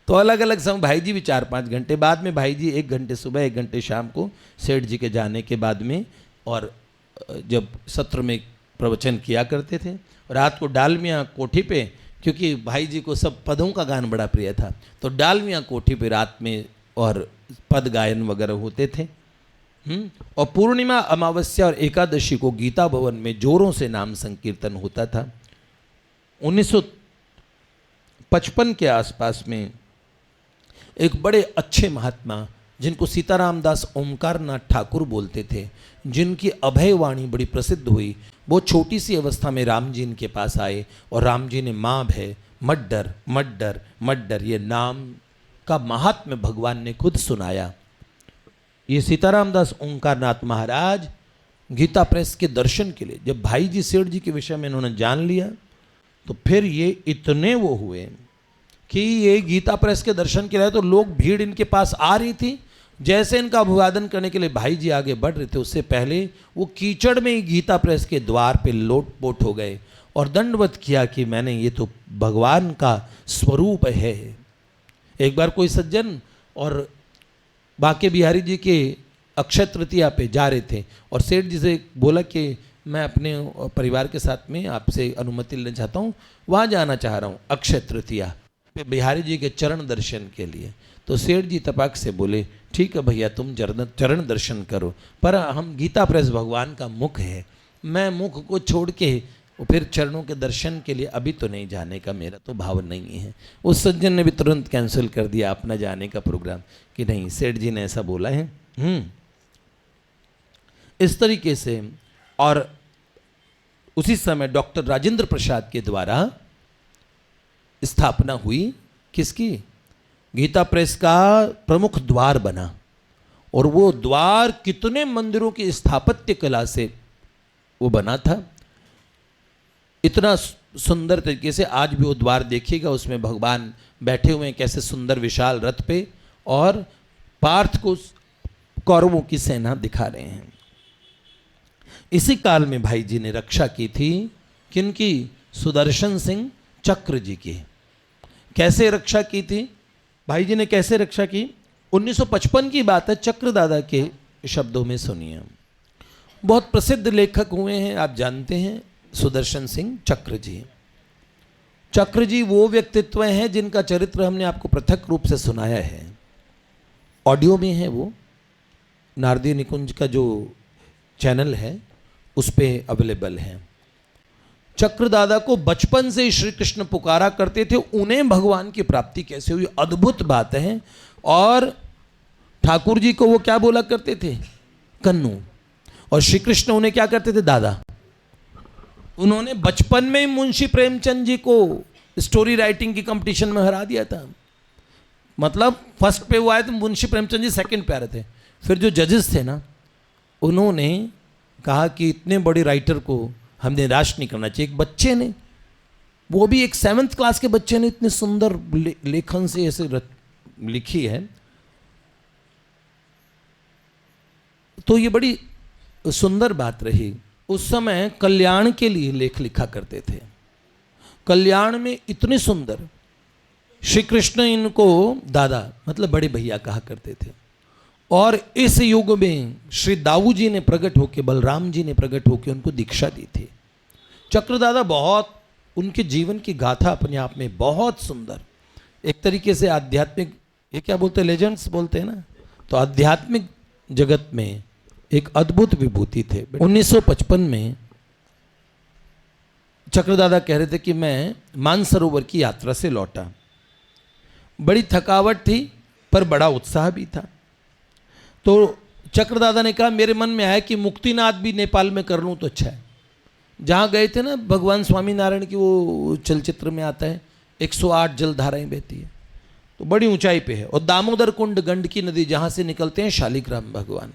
तो अलग अलग समय भाई जी भी 4-5 घंटे, बाद में भाई जी 1 घंटे सुबह 1 घंटे शाम को सेठ जी के जाने के बाद में, और जब सत्र में प्रवचन किया करते थे। रात को डालमिया कोठी पे, क्योंकि भाई जी को सब पदों का गान बड़ा प्रिय था, तो डालमिया कोठी पे रात में और पद गायन वगैरह होते थे। और पूर्णिमा, अमावस्या और एकादशी को गीता भवन में जोरों से नाम संकीर्तन होता था। 1955 के आसपास में एक बड़े अच्छे महात्मा, जिनको सीताराम दास ओमकारनाथ ठाकुर बोलते थे, जिनकी अभय वाणी बड़ी प्रसिद्ध हुई, वो छोटी सी अवस्था में राम जी इनके पास आए और राम जी ने माँ भय मत डर मत डर मत डर, ये नाम का महात्म्य भगवान ने खुद सुनाया। ये सीताराम दास ओंकारनाथ महाराज गीता प्रेस के दर्शन के लिए, जब भाई जी सेठ जी के विषय में इन्होंने जान लिया, तो फिर ये इतने वो हुए कि ये गीता प्रेस के दर्शन के लिए, तो लोग भीड़ इनके पास आ रही थी। जैसे इनका अभिवादन करने के लिए भाई जी आगे बढ़ रहे थे, उससे पहले वो कीचड़ में ही गीता प्रेस के द्वार पे लोटपोट हो गए और दंडवत किया कि मैंने, ये तो भगवान का स्वरूप है। एक बार कोई सज्जन और बाके बिहारी जी के अक्षय तृतीया पे जा रहे थे और सेठ जी से बोला कि मैं अपने परिवार के साथ में आपसे अनुमति लेना चाहता हूँ, वहाँ जाना चाह रहा हूँ अक्षय तृतीया पे बिहारी जी के चरण दर्शन के लिए। तो सेठ जी तपाक से बोले, ठीक है भैया तुम चरण दर्शन करो, पर हम गीता प्रेस भगवान का मुख है, मैं मुख को छोड़ के फिर चरणों के दर्शन के लिए अभी तो नहीं जाने का मेरा तो भाव नहीं है। उस सज्जन ने भी तुरंत कैंसिल कर दिया अपना जाने का प्रोग्राम कि नहीं, सेठ जी ने ऐसा बोला है। इस तरीके से, और उसी समय डॉक्टर राजेंद्र प्रसाद के द्वारा स्थापना हुई किसकी, गीता प्रेस का प्रमुख द्वार बना। और वो द्वार कितने मंदिरों की स्थापत्य कला से वो बना था, इतना सुंदर तरीके से। आज भी वो द्वार देखिएगा, उसमें भगवान बैठे हुए हैं कैसे सुंदर विशाल रथ पे, और पार्थ को कौरवों की सेना दिखा रहे हैं। इसी काल में भाई जी ने रक्षा की थी किनकी, सुदर्शन सिंह चक्र जी की। कैसे रक्षा की थी भाई जी ने, कैसे रक्षा की? 1955 की बात है, चक्र दादा के शब्दों में सुनिए। बहुत प्रसिद्ध लेखक हुए हैं, आप जानते हैं, सुदर्शन सिंह चक्र जी। चक्र जी वो व्यक्तित्व हैं जिनका चरित्र हमने आपको पृथक रूप से सुनाया है, ऑडियो में है, वो नारदी निकुंज का जो चैनल है उस पर अवेलेबल है। चक्र दादा को बचपन से श्री कृष्ण पुकारा करते थे, उन्हें भगवान की प्राप्ति कैसे हुई, अद्भुत बात है। और ठाकुर जी को वो क्या बोला करते थे, कन्नू, और श्री कृष्ण उन्हें क्या करते थे, दादा। उन्होंने बचपन में ही मुंशी प्रेमचंद जी को स्टोरी राइटिंग की कंपटीशन में हरा दिया था। मतलब फर्स्ट पे वो आए तो मुंशी प्रेमचंद जी सेकंड पे आ रहे थे। फिर जो जजेस थे ना, उन्होंने कहा कि इतने बड़े राइटर को हमने निराश नहीं करना चाहिए। एक बच्चे ने, वो भी एक 7th क्लास के बच्चे ने इतने सुंदर लेखन से ऐसे लिखी है, तो ये बड़ी सुंदर बात रही। उस समय कल्याण के लिए लेख लिखा करते थे। कल्याण में इतने सुंदर, श्री कृष्ण इनको दादा मतलब बड़े भैया कहा करते थे। और इस युग में श्री दाऊ जी ने प्रकट होकर, बलराम जी ने प्रकट होकर उनको दीक्षा दी थी। चक्र दादा बहुत, उनके जीवन की गाथा अपने आप में बहुत सुंदर, एक तरीके से आध्यात्मिक, ये क्या बोलते हैं, लेजेंड्स बोलते हैं ना, तो आध्यात्मिक जगत में एक अद्भुत विभूति थे। 1955 में चक्र दादा कह रहे थे कि मैं मानसरोवर की यात्रा से लौटा, बड़ी थकावट थी पर बड़ा उत्साह भी था। तो चक्र दादा ने कहा, मेरे मन में आया कि मुक्तिनाथ भी नेपाल में कर लूँ तो अच्छा है। जहाँ गए थे ना, भगवान स्वामी नारायण की वो चलचित्र में आता है 108 जलधाराएं बहती है, तो बड़ी ऊंचाई पे है। और दामोदर कुंड, गंडकी नदी जहाँ से निकलते हैं शालिग्राम भगवान,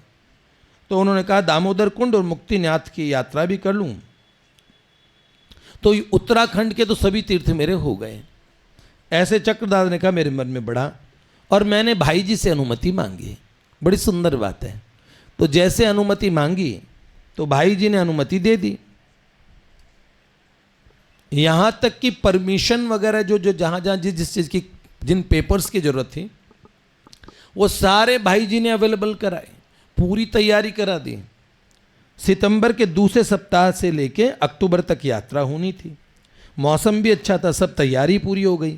तो उन्होंने कहा दामोदर कुंड और मुक्तिनाथ की यात्रा भी कर लूँ। तो उत्तराखंड के तो सभी तीर्थ मेरे हो गए। ऐसे चक्रदादा ने कहा मेरे मन में बड़ा, और मैंने भाई जी से अनुमति मांगी। बड़ी सुंदर बात है। तो जैसे अनुमति मांगी तो भाई जी ने अनुमति दे दी। यहां तक कि परमिशन वगैरह जो जो जहां जहां जिस चीज की जिन पेपर्स की जरूरत थी वो सारे भाई जी ने अवेलेबल कराए, पूरी तैयारी करा दी। सितंबर के दूसरे सप्ताह से लेके अक्टूबर तक यात्रा होनी थी। मौसम भी अच्छा था, सब तैयारी पूरी हो गई।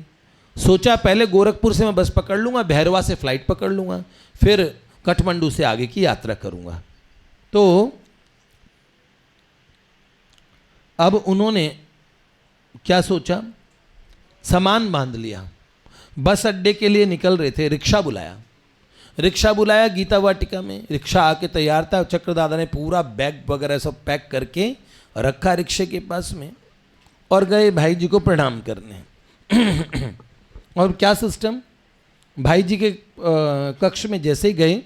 सोचा पहले गोरखपुर से मैं बस पकड़ लूँगा, भैरवा से फ्लाइट पकड़ लूँगा, फिर काठमांडू से आगे की यात्रा करूँगा। तो अब उन्होंने क्या सोचा, सामान बांध लिया, बस अड्डे के लिए निकल रहे थे। रिक्शा बुलाया गीता वाटिका में। रिक्शा आके तैयार था। चक्रदादा ने पूरा बैग वगैरह सब पैक करके रखा रिक्शे के पास में और गए भाई जी को प्रणाम करने। और क्या सिस्टम, भाई जी के कक्ष में जैसे ही गए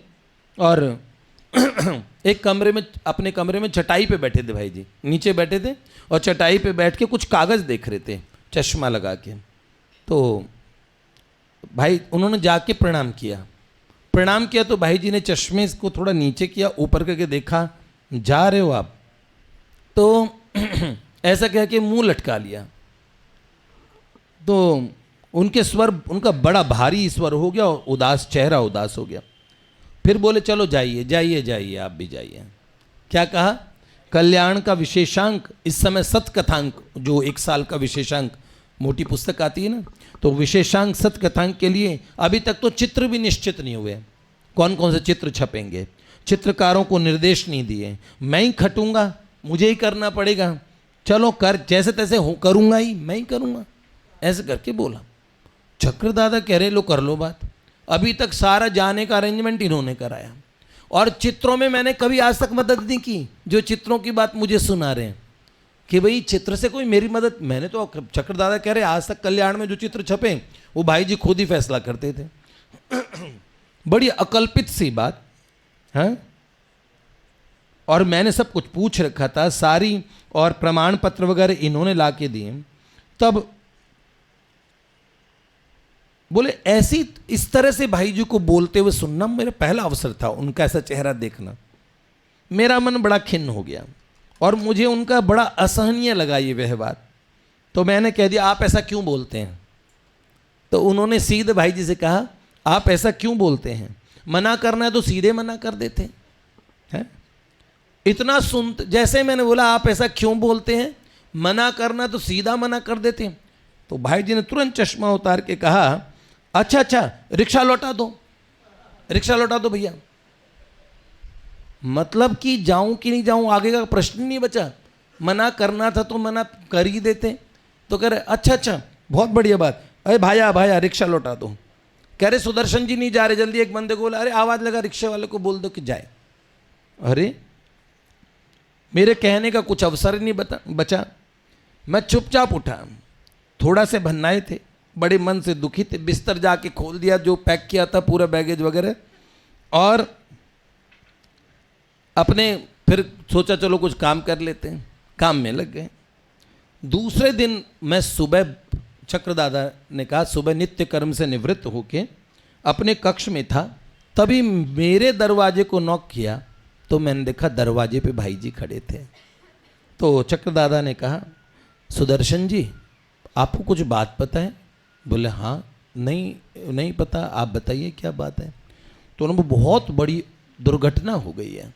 और एक कमरे में, अपने कमरे में चटाई पे बैठे थे भाई जी, नीचे बैठे थे और चटाई पे बैठ के कुछ कागज़ देख रहे थे चश्मा लगा के। तो भाई उन्होंने जाके प्रणाम किया तो भाई जी ने चश्मे को थोड़ा नीचे किया, ऊपर करके देखा, जा रहे हो आप? तो ऐसा कह के मुंह लटका लिया। तो उनके स्वर, उनका बड़ा भारी स्वर हो गया और उदास, चेहरा उदास हो गया। फिर बोले चलो जाइए, आप भी जाइए। क्या कहा, कल्याण का विशेषांक इस समय सतकथांक, जो 1 साल का विशेषांक मोटी पुस्तक आती है ना, तो विशेषांक सतकथांक के लिए अभी तक तो चित्र भी निश्चित नहीं हुए, कौन कौन से चित्र छपेंगे। चित्रकारों को निर्देश नहीं दिए, मैं ही खटूंगा, मुझे ही करना पड़ेगा, चलो कर, जैसे तैसे हो करूंगा ही, मैं ही करूंगा, ऐसे करके बोला। चक्रदादा कह रहे लो कर लो बात। अभी तक सारा जाने का अरेंजमेंट इन्होंने कराया और चित्रों में मैंने कभी आज तक मदद नहीं की। जो चित्रों की बात मुझे सुना रहे हैं कि भाई चित्र से कोई मेरी मदद, मैंने तो, चक्रदादा कह रहे आज तक कल्याण में जो चित्र छपे वो भाई जी खुद ही फैसला करते थे। बड़ी अकल्पित सी बात है। और मैंने सब कुछ पूछ रखा था, सारी और प्रमाण पत्र वगैरह इन्होंने ला के दिए। तब बोले ऐसी, इस तरह से भाई जी को बोलते हुए सुनना मेरा पहला अवसर था, उनका ऐसा चेहरा देखना। मेरा मन बड़ा खिन्न हो गया और मुझे उनका बड़ा असहनीय लगा ये व्यवहार। तो मैंने कह दिया आप ऐसा क्यों बोलते हैं? तो उन्होंने सीधे भाई जी से कहा आप ऐसा क्यों बोलते हैं? मना करना है तो सीधे मना कर देते हैं। इतना सुन, जैसे मैंने बोला आप ऐसा क्यों बोलते हैं, मना करना तो सीधा मना कर देते हैं। तो भाई जी ने तुरंत चश्मा उतार के कहा अच्छा रिक्शा लौटा दो भैया। मतलब कि जाऊं कि नहीं जाऊं आगे का प्रश्न नहीं बचा। मना करना था तो मना कर ही देते। तो कह रहे अच्छा बहुत बढ़िया बात, अरे भाया रिक्शा लौटा दो। कह रहे सुदर्शन जी नहीं जा रहे, जल्दी एक बंदे को बोला, अरे आवाज लगा रिक्शे वाले को बोल दो कि जाए। अरे मेरे कहने का कुछ अवसर नहीं बचा। मैं चुपचाप उठा, थोड़ा से भन्नाए थे, बड़े मन से दुखी थे। बिस्तर जाके खोल दिया जो पैक किया था पूरा बैगेज वगैरह, और अपने फिर सोचा चलो कुछ काम कर लेते हैं, काम में लग गए। दूसरे दिन मैं सुबह, चक्रदादा ने कहा सुबह नित्य कर्म से निवृत्त होके अपने कक्ष में था, तभी मेरे दरवाजे को नॉक किया तो मैंने देखा दरवाजे पे भाई जी खड़े थे। तो चक्रदादा ने कहा सुदर्शन जी आपको कुछ बात पता है? बोले हाँ, नहीं पता, आप बताइए क्या बात है। तो उन्होंने बहुत बड़ी दुर्घटना हो गई है।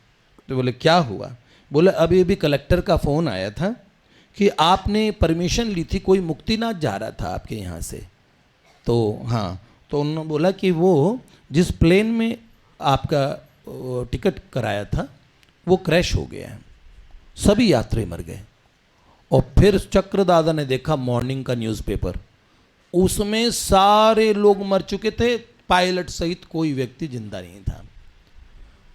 तो बोले क्या हुआ? बोले अभी कलेक्टर का फ़ोन आया था कि आपने परमिशन ली थी, कोई मुक्तिनाथ जा रहा था आपके यहाँ से। तो हाँ, तो उन्होंने बोला कि वो जिस प्लेन में आपका टिकट कराया था वो क्रैश हो गया है, सभी यात्री मर गए। और फिर चक्रदादा ने देखा मॉर्निंग का न्यूज़पेपर, उसमें सारे लोग मर चुके थे, पायलट सहित कोई व्यक्ति जिंदा नहीं था।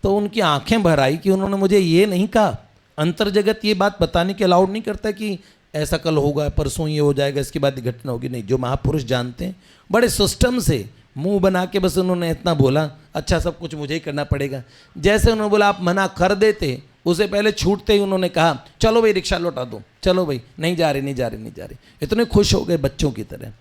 तो उनकी आंखें भर आई कि उन्होंने मुझे ये नहीं कहा, अंतर जगत ये बात बताने के अलाउड नहीं करता कि ऐसा कल होगा, परसों ये हो जाएगा, इसके बाद घटना होगी। नहीं, जो महापुरुष जानते हैं बड़े सिस्टम से मुंह बना के बस उन्होंने इतना बोला, अच्छा सब कुछ मुझे ही करना पड़ेगा। जैसे उन्होंने बोला आप मना कर देते, उसे पहले छूटते ही उन्होंने कहा चलो भाई रिक्शा लौटा दो, चलो भाई नहीं जा रहे। इतने खुश हो गए बच्चों की तरह।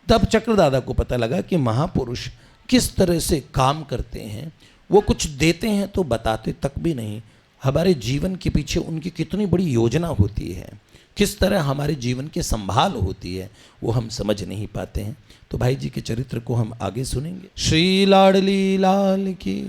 तब चक्रदादा को पता लगा कि महापुरुष किस तरह से काम करते हैं। वो कुछ देते हैं तो बताते तक भी नहीं, हमारे जीवन के पीछे उनकी कितनी बड़ी योजना होती है, किस तरह हमारे जीवन की संभाल होती है, वो हम समझ नहीं पाते हैं। तो भाई जी के चरित्र को हम आगे सुनेंगे। श्री लाडली लाल की।